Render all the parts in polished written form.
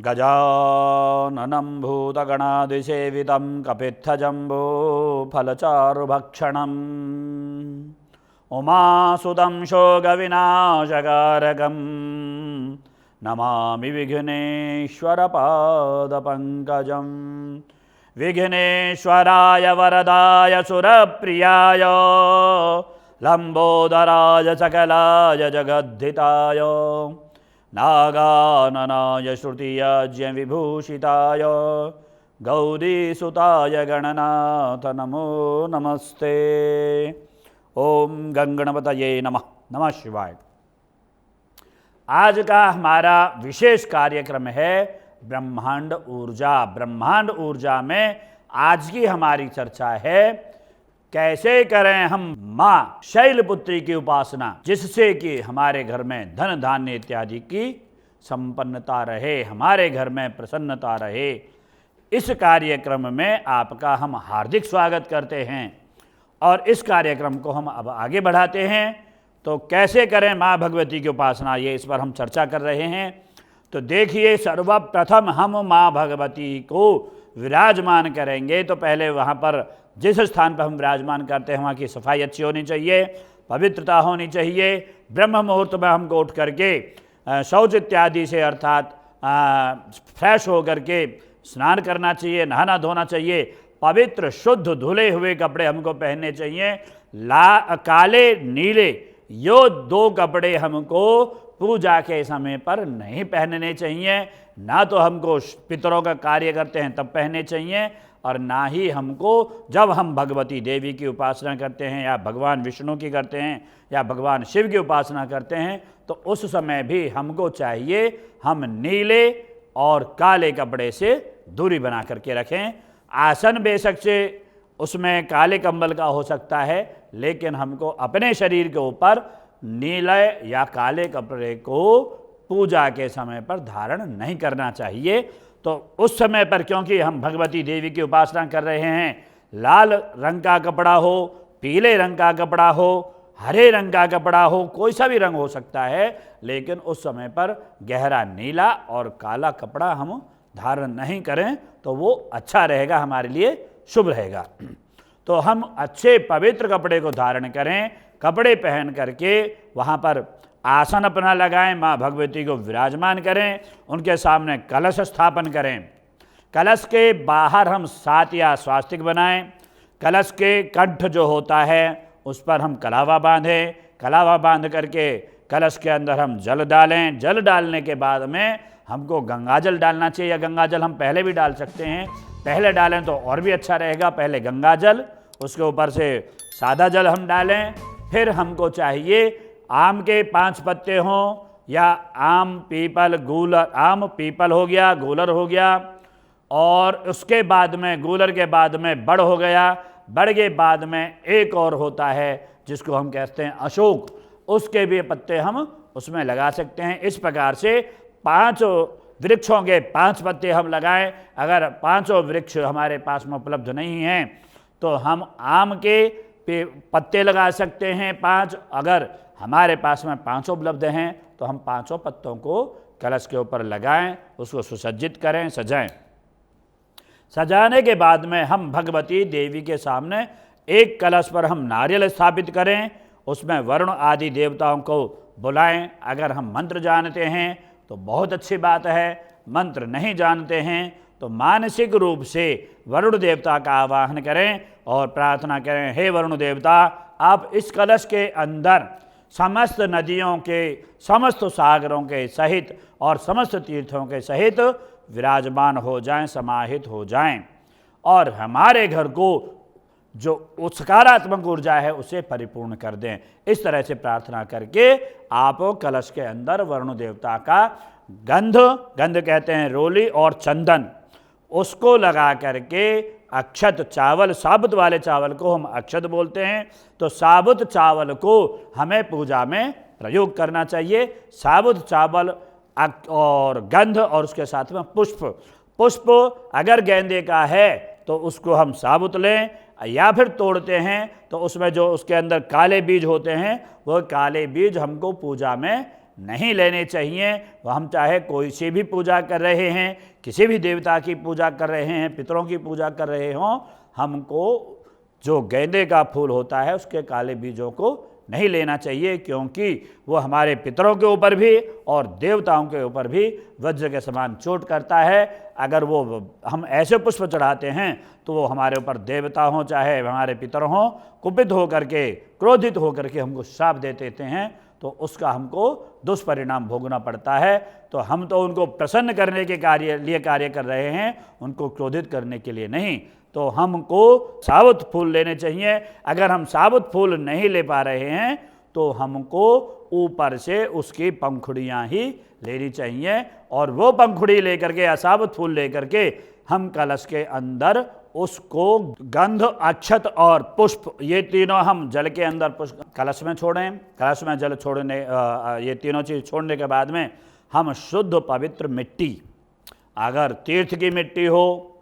गजाननं भूतगणादिसेवितं कपित्थजम्बूफलचारुभक्षणम् उमासुतं शोकविनाशकारकं नमामि विघ्नेश्वरपादपङ्कजं। विघ्नेश्वराय वरदाय सुरप्रियाय लम्बोदराय सकलाय जगद्धिताय नागाननाय श्रुतियाज्ञविभूषिताय गौरीसुताय गणनाथ नमो नमस्ते। ओम गंगणपतये नमः। नमः शिवाय। आज का हमारा विशेष कार्यक्रम है ब्रह्मांड ऊर्जा। ब्रह्मांड ऊर्जा में आज की हमारी चर्चा है कैसे करें हम माँ शैलपुत्री की उपासना, जिससे कि हमारे घर में धन धान्य इत्यादि की संपन्नता रहे, हमारे घर में प्रसन्नता रहे। इस कार्यक्रम में आपका हम हार्दिक स्वागत करते हैं और इस कार्यक्रम को हम अब आगे बढ़ाते हैं। तो कैसे करें माँ भगवती की उपासना, ये इस पर हम चर्चा कर रहे हैं। तो देखिए, सर्वप्रथम हम माँ भगवती को विराजमान करेंगे तो पहले वहाँ पर जिस स्थान पर हम विराजमान करते हैं वहाँ की सफाई अच्छी होनी चाहिए, पवित्रता होनी चाहिए। ब्रह्म मुहूर्त में हमको उठ करके शौच इत्यादि से अर्थात फ्रेश हो करके स्नान करना चाहिए, नहाना धोना चाहिए, पवित्र शुद्ध धुले हुए कपड़े हमको पहनने चाहिए। काले नीले यो दो कपड़े हमको पूजा के समय पर नहीं पहनने चाहिए। ना तो हमको पितरों का कार्य करते हैं तब पहनने चाहिए, और ना ही हमको जब हम भगवती देवी की उपासना करते हैं या भगवान विष्णु की करते हैं या भगवान शिव की उपासना करते हैं तो उस समय भी हमको चाहिए हम नीले और काले कपड़े से दूरी बना करके रखें। आसन बेशक से उसमें काले कंबल का हो सकता है, लेकिन हमको अपने शरीर के ऊपर नीले या काले कपड़े को पूजा के समय पर धारण नहीं करना चाहिए। तो उस समय पर क्योंकि हम भगवती देवी की उपासना कर रहे हैं, लाल रंग का कपड़ा हो, पीले रंग का कपड़ा हो, हरे रंग का कपड़ा हो, कोई सा भी रंग हो सकता है, लेकिन उस समय पर गहरा नीला और काला कपड़ा हम धारण नहीं करें तो वो अच्छा रहेगा, हमारे लिए शुभ रहेगा। तो हम अच्छे पवित्र कपड़े को धारण करें, कपड़े पहन करके वहाँ पर आसन अपना लगाएं, माँ भगवती को विराजमान करें, उनके सामने कलश स्थापन करें। कलश के बाहर हम सात या स्वास्तिक बनाएं। कलश के कंठ जो होता है उस पर हम कलावा बांधें। कलावा बांध करके कलश के अंदर हम जल डालें। जल डालने के बाद में हमको गंगाजल डालना चाहिए, या गंगाजल हम पहले भी डाल सकते हैं। पहले डालें तो और भी अच्छा रहेगा। पहले गंगाजल, उसके ऊपर से सादा जल हम डालें। फिर हमको चाहिए आम के 5 पत्ते हों, या आम पीपल गूलर, आम पीपल हो गया, गूलर हो गया, और उसके बाद में गूलर के बाद में बड़ हो गया। बड़ के बाद में एक और होता है जिसको हम कहते हैं अशोक, उसके भी पत्ते हम उसमें लगा सकते हैं। इस प्रकार से 5 वृक्षों के 5 पत्ते हम लगाएं। अगर 5 वृक्ष हमारे पास में उपलब्ध नहीं हैं तो हम आम के पत्ते लगा सकते हैं 5। अगर हमारे पास में 5 उपलब्ध हैं तो हम 5 पत्तों को कलश के ऊपर लगाएं, उसको सुसज्जित करें, सजाएं। सजाने के बाद में हम भगवती देवी के सामने एक कलश पर हम नारियल स्थापित करें, उसमें वरुण आदि देवताओं को बुलाएं। अगर हम मंत्र जानते हैं तो बहुत अच्छी बात है, मंत्र नहीं जानते हैं तो मानसिक रूप से वरुण देवता का आवाहन करें और प्रार्थना करें, हे वरुण देवता, आप इस कलश के अंदर समस्त नदियों के, समस्त सागरों के सहित और समस्त तीर्थों के सहित विराजमान हो जाएं, समाहित हो जाएं, और हमारे घर को जो सकारात्मक ऊर्जा है उसे परिपूर्ण कर दें। इस तरह से प्रार्थना करके आप कलश के अंदर वरुण देवता का गंध कहते हैं रोली, और चंदन, उसको लगा करके अक्षत चावल, साबुत वाले चावल को हम अक्षत बोलते हैं, तो साबुत चावल को हमें पूजा में प्रयोग करना चाहिए। साबुत चावल और गंध, और उसके साथ में पुष्प अगर गेंदे का है तो उसको हम साबुत लें, या फिर तोड़ते हैं तो उसमें जो उसके अंदर काले बीज होते हैं वो काले बीज हमको पूजा में नहीं लेने चाहिए। वह हम चाहे कोई सी भी पूजा कर रहे हैं, किसी भी देवता की पूजा कर रहे हैं, पितरों की पूजा कर रहे हों, हमको जो गेंदे का फूल होता है उसके काले बीजों को नहीं लेना चाहिए, क्योंकि वो हमारे पितरों के ऊपर भी और देवताओं के ऊपर भी वज्र के समान चोट करता है। अगर वो हम ऐसे पुष्प चढ़ाते हैं तो वो हमारे ऊपर देवता हों चाहे हमारे पितर हों, कुपित होकर के, क्रोधित होकर के हमको श्राप दे देते हैं, तो उसका हमको दुष्परिणाम भोगना पड़ता है। तो हम तो उनको प्रसन्न करने के लिए कार्य कर रहे हैं, उनको क्रोधित करने के लिए नहीं। तो हमको साबुत फूल लेने चाहिए। अगर हम साबुत फूल नहीं ले पा रहे हैं तो हमको ऊपर से उसकी पंखुड़ियाँ ही लेनी चाहिए, और वो पंखुड़ी लेकर के या साबुत फूल लेकर के हम कलश के अंदर उसको गंध, अक्षत और पुष्प, ये तीनों हम जल के अंदर पुष्प कलश में छोड़ें। कलश में जल छोड़ने, ये तीनों चीज़ छोड़ने के बाद में हम शुद्ध पवित्र मिट्टी, अगर तीर्थ की मिट्टी हो,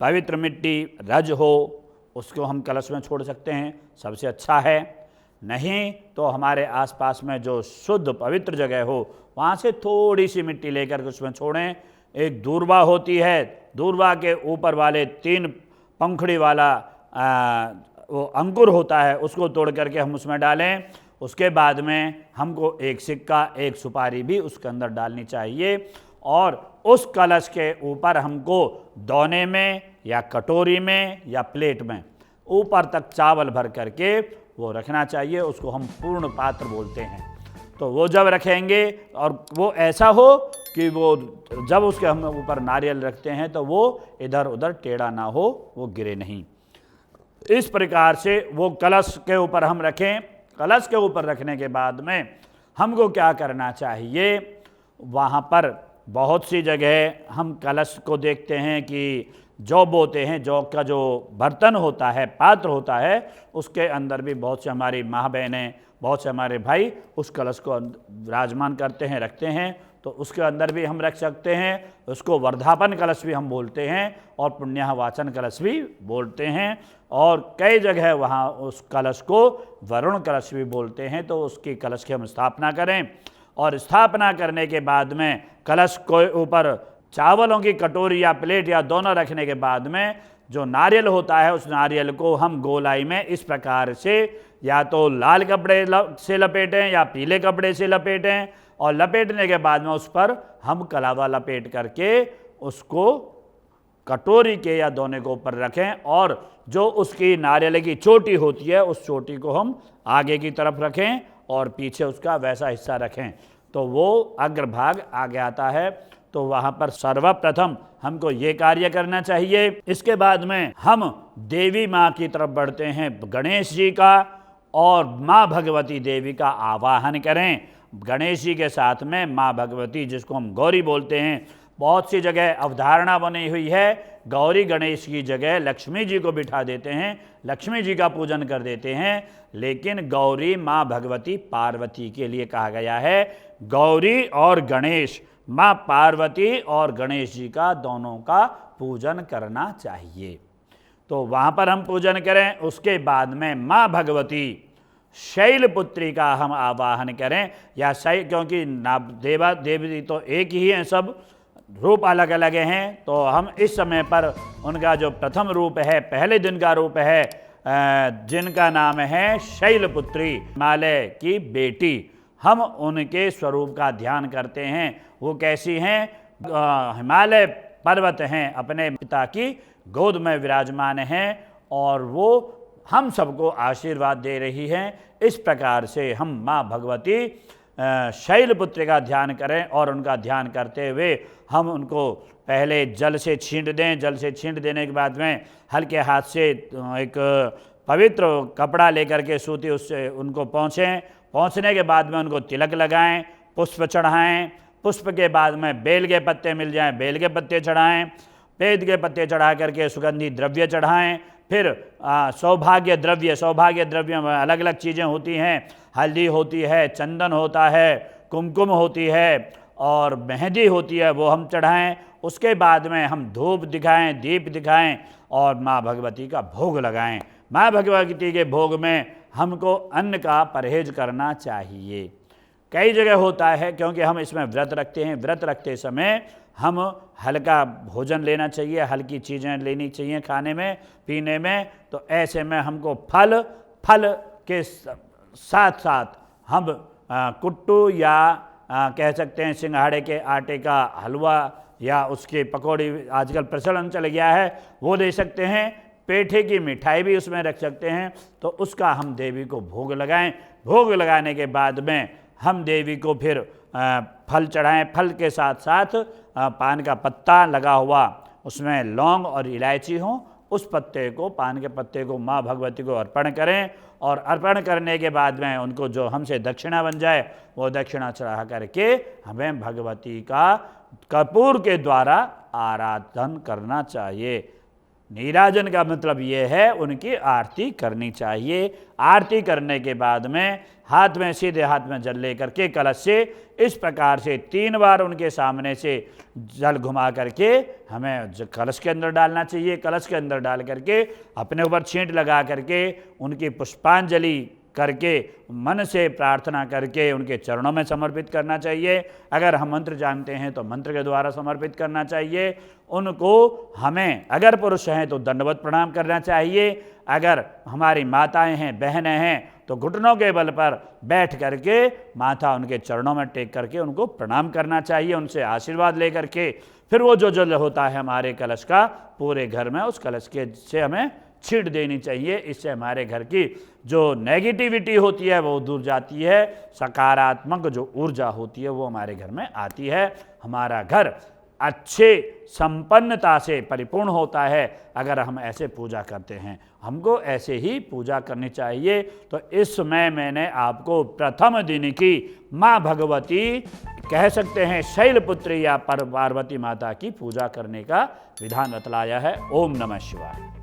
पवित्र मिट्टी, रज हो, उसको हम कलश में छोड़ सकते हैं, सबसे अच्छा है। नहीं तो हमारे आसपास में जो शुद्ध पवित्र जगह हो वहाँ से थोड़ी सी मिट्टी लेकर के उसमें छोड़ें। एक दूर्वा होती है, दूर्वा के ऊपर वाले 3 पंखुड़ी वाला वो अंकुर होता है, उसको तोड़ करके हम उसमें डालें। उसके बाद में हमको एक सिक्का, एक सुपारी भी उसके अंदर डालनी चाहिए, और उस कलश के ऊपर हमको दोने में या कटोरी में या प्लेट में ऊपर तक चावल भर करके वो रखना चाहिए। उसको हम पूर्ण पात्र बोलते हैं। तो वो जब रखेंगे और वो ऐसा हो कि वो जब उसके हम ऊपर नारियल रखते हैं तो वो इधर उधर टेढ़ा ना हो, वो गिरे नहीं। इस प्रकार से वो कलश के ऊपर हम रखें। कलश के ऊपर रखने के बाद में हमको क्या करना चाहिए, वहाँ पर बहुत सी जगह हम कलश को देखते हैं कि जौ बोते हैं, जौ का जो बर्तन होता है, पात्र होता है, उसके अंदर भी बहुत से हमारी माँ बहनें, बहुत से हमारे भाई उस कलश को विराजमान करते हैं, रखते हैं। तो उसके अंदर भी हम रख सकते हैं। उसको वर्धापन कलश भी हम बोलते हैं और पुण्याहवाचन कलश भी बोलते हैं, और कई जगह वहाँ उस कलश को वरुण कलश भी बोलते हैं। तो उसकी कलश की हम स्थापना करें, और स्थापना करने के बाद में कलश के ऊपर चावलों की कटोरी या प्लेट या दोनों रखने के बाद में जो नारियल होता है, उस नारियल को हम गोलाई में इस प्रकार से या तो लाल कपड़े से लपेटें या पीले कपड़े से लपेटें, और लपेटने के बाद में उस पर हम कलावा लपेट करके उसको कटोरी के या दोने को ऊपर रखें, और जो उसकी नारियल की चोटी होती है उस चोटी को हम आगे की तरफ रखें और पीछे उसका वैसा हिस्सा रखें, तो वो अग्रभाग आगे आता है। तो वहाँ पर सर्वप्रथम हमको ये कार्य करना चाहिए। इसके बाद में हम देवी माँ की तरफ बढ़ते हैं। गणेश जी का और माँ भगवती देवी का आवाहन करें। गणेश जी के साथ में माँ भगवती, जिसको हम गौरी बोलते हैं, बहुत सी जगह अवधारणा बनी हुई है, गौरी गणेश की जगह लक्ष्मी जी को बिठा देते हैं, लक्ष्मी जी का पूजन कर देते हैं। लेकिन गौरी माँ भगवती पार्वती के लिए कहा गया है। गौरी और गणेश, माँ पार्वती और गणेश जी का दोनों का पूजन करना चाहिए। तो वहाँ पर हम पूजन करें। उसके बाद में माँ भगवती शैलपुत्री का हम आवाहन करें, या क्योंकि देवा देवी तो एक ही हैं, सब रूप अलग अलग हैं। तो हम इस समय पर उनका जो प्रथम रूप है, पहले दिन का रूप है, जिनका नाम है शैलपुत्री, हिमालय की बेटी, हम उनके स्वरूप का ध्यान करते हैं। वो कैसी हैं? हिमालय पर्वत हैं, अपने पिता की गोद में विराजमान हैं, और वो हम सबको आशीर्वाद दे रही हैं। इस प्रकार से हम माँ भगवती शैलपुत्री का ध्यान करें, और उनका ध्यान करते हुए हम उनको पहले जल से छींट दें। जल से छींट देने के बाद में हल्के हाथ से एक पवित्र कपड़ा लेकर के सूती उससे उनको पोंछें। पहुँचने के बाद में उनको तिलक लगाएं, पुष्प चढ़ाएं। पुष्प के बाद में बेल के पत्ते मिल जाएं, बेल के पत्ते चढ़ाएं। पेद के पत्ते चढ़ा करके सुगंधी द्रव्य चढ़ाएं। फिर सौभाग्य द्रव्य में अलग अलग चीज़ें होती हैं। हल्दी होती है, चंदन होता है, कुमकुम होती है और मेहंदी होती है, वो हम चढ़ाएं। उसके बाद में हम धूप दिखाएं, दीप दिखाएं और माँ भगवती का भोग लगाएं। माँ भगवती के भोग में हमको अन्न का परहेज करना चाहिए। कई जगह होता है, क्योंकि हम इसमें व्रत रखते हैं, व्रत रखते समय हम हल्का भोजन लेना चाहिए, हल्की चीज़ें लेनी चाहिए खाने में पीने में। तो ऐसे में हमको फल के साथ साथ हम कुट्टू या कह सकते हैं सिंघाड़े के आटे का हलवा या उसके पकौड़ी आजकल प्रचलन चल गया है, वो दे सकते हैं। पेठे की मिठाई भी उसमें रख सकते हैं। तो उसका हम देवी को भोग लगाएं। भोग लगाने के बाद में हम देवी को फिर फल चढ़ाएं। फल के साथ साथ पान का पत्ता लगा हुआ, उसमें लौंग और इलायची हो, उस पत्ते को, पान के पत्ते को माँ भगवती को अर्पण करें। और अर्पण करने के बाद में उनको जो हमसे दक्षिणा बन जाए वो दक्षिणा चढ़ा करके हमें भगवती का कपूर के द्वारा आराधन करना चाहिए। नीराजन का मतलब ये है उनकी आरती करनी चाहिए। आरती करने के बाद में हाथ में, सीधे हाथ में जल ले करके कलश से इस प्रकार से 3 बार उनके सामने से जल घुमा करके हमें कलश के अंदर डालना चाहिए। कलश के अंदर डाल करके अपने ऊपर छींट लगा करके उनकी पुष्पांजलि करके मन से प्रार्थना करके उनके चरणों में समर्पित करना चाहिए। अगर हम मंत्र जानते हैं तो मंत्र के द्वारा समर्पित करना चाहिए उनको। हमें अगर पुरुष हैं तो दंडवत प्रणाम करना चाहिए। अगर हमारी माताएं हैं, बहनें हैं, तो घुटनों के बल पर बैठ करके माथा उनके चरणों में टेक करके उनको प्रणाम करना चाहिए, उनसे आशीर्वाद ले करके फिर वो जो जल होता है हमारे कलश का, पूरे घर में उस कलश के से हमें छींट देनी चाहिए। इससे हमारे घर की जो नेगेटिविटी होती है वो दूर जाती है, सकारात्मक जो ऊर्जा होती है वो हमारे घर में आती है। हमारा घर अच्छे संपन्नता से परिपूर्ण होता है अगर हम ऐसे पूजा करते हैं। हमको ऐसे ही पूजा करनी चाहिए। तो इस समय मैंने आपको प्रथम दिन की माँ भगवती, कह सकते हैं शैलपुत्री या पार्वती माता की पूजा करने का विधान बतलाया है। ओम नमः शिवाय।